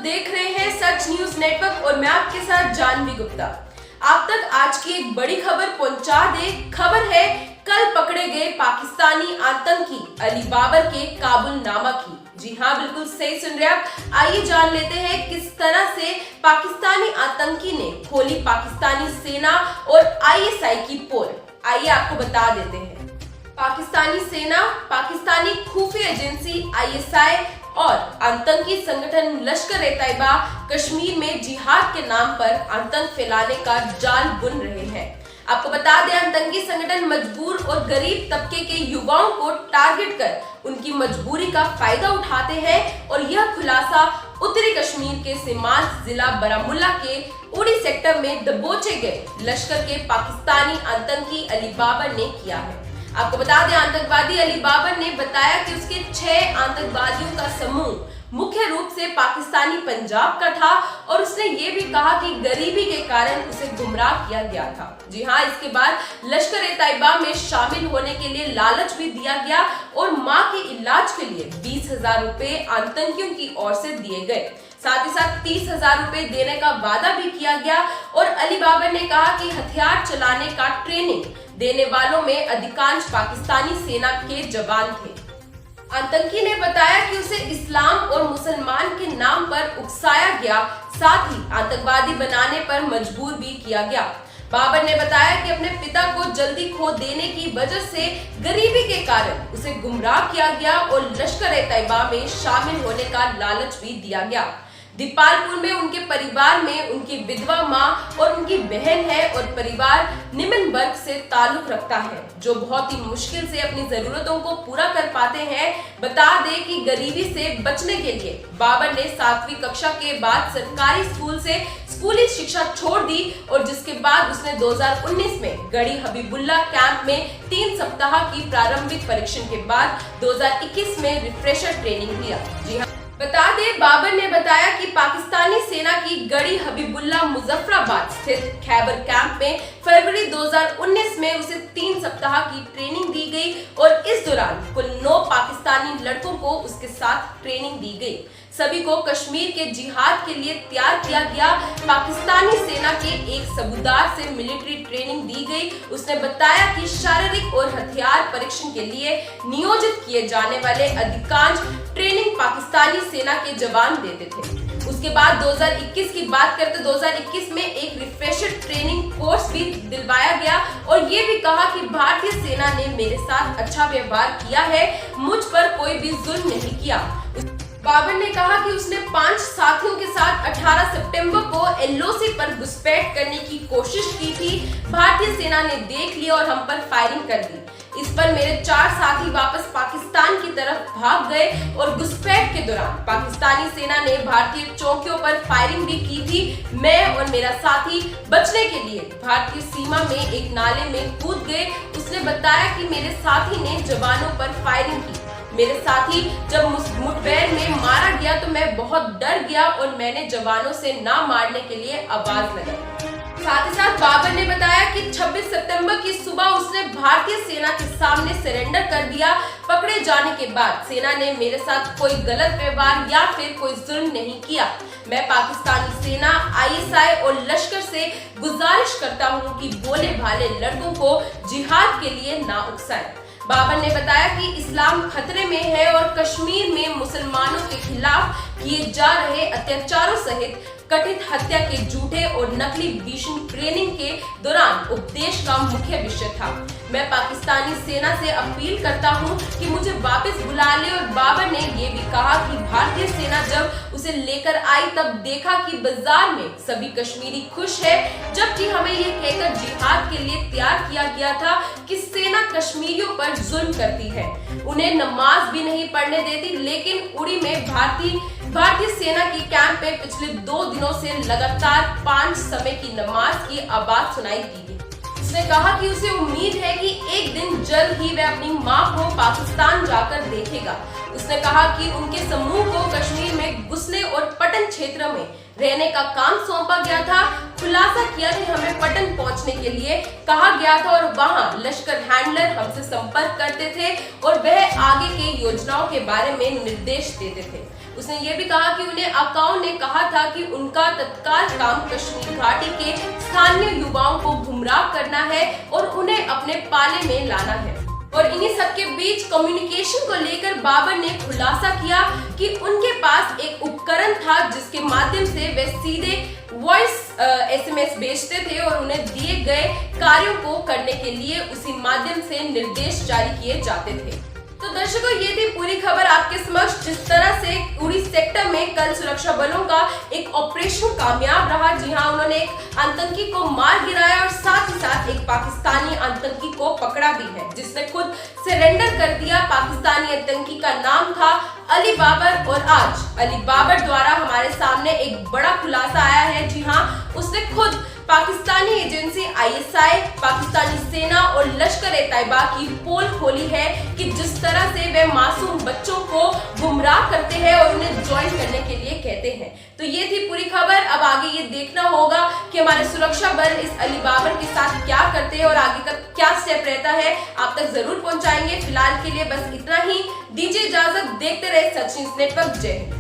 देख रहे हैं सच न्यूज नेटवर्क और मैं आपके साथ जानवी गुप्ता। आप तक आज की एक बड़ी खबर पहुंचा दे। खबर है कल पकड़े गए पाकिस्तानी आतंकी अली बाबर के काबुलनामा की। जी हाँ, बिल्कुल सही सुन रहे आप। आइए जान लेते हैं किस तरह से पाकिस्तानी आतंकी ने खोली पाकिस्तानी सेना और आईएसआई की पोल। आइए आपको बता देते हैं। पाकिस्तानी सेना, पाकिस्तानी खुफिया एजेंसी आईएसआई और आतंकी संगठन लश्कर-ए-तैयबा कश्मीर में जिहाद के नाम पर आतंक फैलाने का जाल बुन रहे हैं। आपको बता दें, आतंकी संगठन मजबूर और गरीब तबके के युवाओं को टारगेट कर उनकी मजबूरी का फायदा उठाते हैं और यह खुलासा उत्तरी कश्मीर के सीमांत जिला बारामुल्ला के उड़ी सेक्टर में दबोचे गए लश्कर के पाकिस्तानी आतंकी अली बाबर ने किया है। आपको बता दें, आतंकवादी अली बाबर ने बताया कि उसके 6 आतंकवादियों का समूह मुख्य रूप से पाकिस्तानी पंजाब का था और उसने ये भी कहा कि गरीबी के कारण उसे गुमराह किया गया था। जी हाँ, इसके बाद लश्कर-ए-तैयबा में शामिल होने के लिए लालच भी दिया गया और मां के इलाज के लिए 20,000 रुपए आतंकियों की ओर से दिए गए। साथ ही साथ 30,000 रुपए देने का वादा भी किया गया और अली बाबर ने कहा कि हथियार चलाने का ट्रेनिंग देने वालों में अधिकांश पाकिस्तानी सेना के जवान थे। आतंकी ने बताया कि उसे इस्लाम और मुसलमान के नाम पर उकसाया गया, साथ ही आतंकवादी बनाने पर मजबूर भी किया गया। बाबर ने बताया कि अपने पिता को जल्दी खो देने की वजह से गरीबी के कारण उसे गुमराह किया गया और लश्कर-ए-तैयबा में शामिल होने का लालच भी दिया गया। दीपालपुर में उनके परिवार में उनकी विधवा मां और उनकी बहन है और परिवार निम्न वर्ग से ताल्लुक रखता है, जो बहुत ही मुश्किल से अपनी जरूरतों को पूरा कर पाते हैं। बता दें कि गरीबी से बचने के लिए बाबर ने 7वीं कक्षा के बाद सरकारी स्कूल से स्कूली शिक्षा छोड़ दी और जिसके बाद उसने 2019 में गढ़ी हबीबुल्ला कैंप में 3 सप्ताह की प्रारंभिक परीक्षण के बाद 2021 में रिफ्रेशर ट्रेनिंग लिया। जी हाँ, बता दें, बाबर ने बताया कि पाकिस्तानी सेना की गढ़ी हबीबुल्ला मुजफ्फराबाद स्थित खैबर कैंप में फरवरी 2019 में उसे 3 सप्ताह की ट्रेनिंग दी गई और इस दौरान कुल 9 पाकिस्तानी लड़कों को उसके साथ ट्रेनिंग दी गई। सभी को कश्मीर के जिहाद के लिए तैयार किया गया। पाकिस्तानी सेना के एक सूबेदार से मिलिट्री ट्रेनिंग दी गई। उसने बताया कि शारीरिक और हथियार परीक्षण के लिए नियोजित किए जाने वाले अधिकांश ट्रेनिंग पाकिस्तानी सेना के जवान देते थे। उसके बाद 2021 की बात करते 2021 में एक रिफ्रेशर ट्रेनिंग कोर्स भी दिलवाया गया और ये भी कहा कि भारतीय सेना ने मेरे साथ अच्छा व्यवहार किया है, मुझ पर कोई भी जुल्म नहीं किया। बाबर ने कहा कि उसने 5 साथियों के साथ 18 सितंबर को एलओसी पर घुसपैठ करने की कोशिश की थी। भारतीय सेना ने देख लिया और हम पर फायरिंग कर दी। इस पर मेरे 4 साथी वापस पाकिस्तान की तरफ भाग गए और घुसपैठ के दौरान पाकिस्तानी सेना ने भारतीय चौकियों पर फायरिंग भी की थी। मैं और मेरा साथी बचने के लिए भारतीय सीमा में एक नाले में कूद गए। उसने बताया कि मेरे साथी ने जवानों पर फायरिंग की। मेरे साथी जब मुठभेड़ में मारा गया तो मैं बहुत डर गया और मैंने जवानों से ना मारने के लिए आवाज लगाई। साथ ही साथ बाबर ने बताया कि 26 सितंबर की सुबह उसने भारतीय सेना के सामने सरेंडर कर दिया। पकड़े जाने के बाद सेना ने मेरे साथ कोई गलत व्यवहार या फिर कोई जुल्म नहीं किया। मैं पाकिस्तानी सेना, आईएसआई और लश्कर से गुजारिश करता हूं कि भोले भाले लड़कों को जिहाद के लिए ना उकसाएं। बाबर ने बताया कि इस्लाम खतरे में है और कश्मीर में मुसलमानों के खिलाफ किए जा रहे अत्याचारों सहित कथित हत्या के झूठे और नकली भीषण ट्रेनिंग के दौरान उपदेश का मुख्य विषय था। मैं पाकिस्तानी सेना से अपील करता हूं कि मुझे वापस बुला ले और बाबर ने ये भी कहा कि भारतीय सेना जब उसे लेकर आई तब देखा कि बाजार में सभी कश्मीरी खुश है, जबकि हमें ये कहकर जिहाद के लिए तैयार किया गया था कि सेना कश्मीरियों पर जुल्म करती है, उन्हें नमाज भी नहीं पढ़ने देती। लेकिन उड़ी में भारतीय सेना की कैंप में पिछले 2 दिनों से लगातार 5 समय की नमाज की आवाज सुनाई दी गई। उसने कहा कि उसे उम्मीद है कि एक दिन जल्द ही वह अपनी मां को पाकिस्तान जाकर देखेगा। उसने कहा कि उनके समूह को कश्मीर में घुसने और पटन क्षेत्र में रहने का काम सौंपा गया था। खुलासा किया कि हमें पटन पहुंचने के लिए कहा गया था और वहां लश्कर हैंडलर हमसे संपर्क करते थे और वह आगे के योजनाओं के बारे में निर्देश देते थे। उसने ये भी कहा कि उन्हें आकाओं ने कहा था कि उनका तत्काल काम कश्मीर घाटी के स्थानीय युवाओं को गुमराह करना है और उन्हें अपने पाले में लाना है। और इन्हीं सबके बीच कम्युनिकेशन को लेकर बाबर ने खुलासा किया कि उनके पास एक उपकरण था जिसके माध्यम से वे सीधे वॉइस SMS भेजते थे और उन्हें दिए गए कार्यों को करने के लिए उसी माध्यम से निर्देश जारी किए जाते थे। तो दर्शकों, ये थी पूरी खबर आपके समक्ष। जिस तरह से उरी सेक्टर में कल सुरक्षा बलों का एक ऑपरेशन कामयाब रहा, जी हां, उन्होंने एक आतंकी को मार गिराया और साथ ही साथ एक पाकिस्तानी आतंकी को पकड़ा भी है जिसने खुद सरेंडर कर दिया। पाकिस्तानी आतंकी का नाम था अली बाबर और आज अली बाबर द्वारा हमारे सामने एक बड़ा खुलासा आया है। जी हां, उसने खुद पाकिस्तानी एजेंसी ISI, पाकिस्तानी सेना और लश्कर-ए-तैयबा की पोल खोली है कि जिस तरह से वे मासूम बच्चों को गुमराह करते हैं और उन्हें ज्वाइन करने के लिए कहते हैं। तो ये थी पूरी खबर। अब आगे ये देखना होगा कि हमारे सुरक्षा बल इस अली बाबर के साथ क्या करते हैं और आगे का क्या स्टेप रहता है, आप तक जरूर पहुंचाएंगे। फिलहाल के लिए बस इतना ही। दीजिए इजाजत, देखते रहे सच न्यूज़ नेटवर्क। जय हिंद।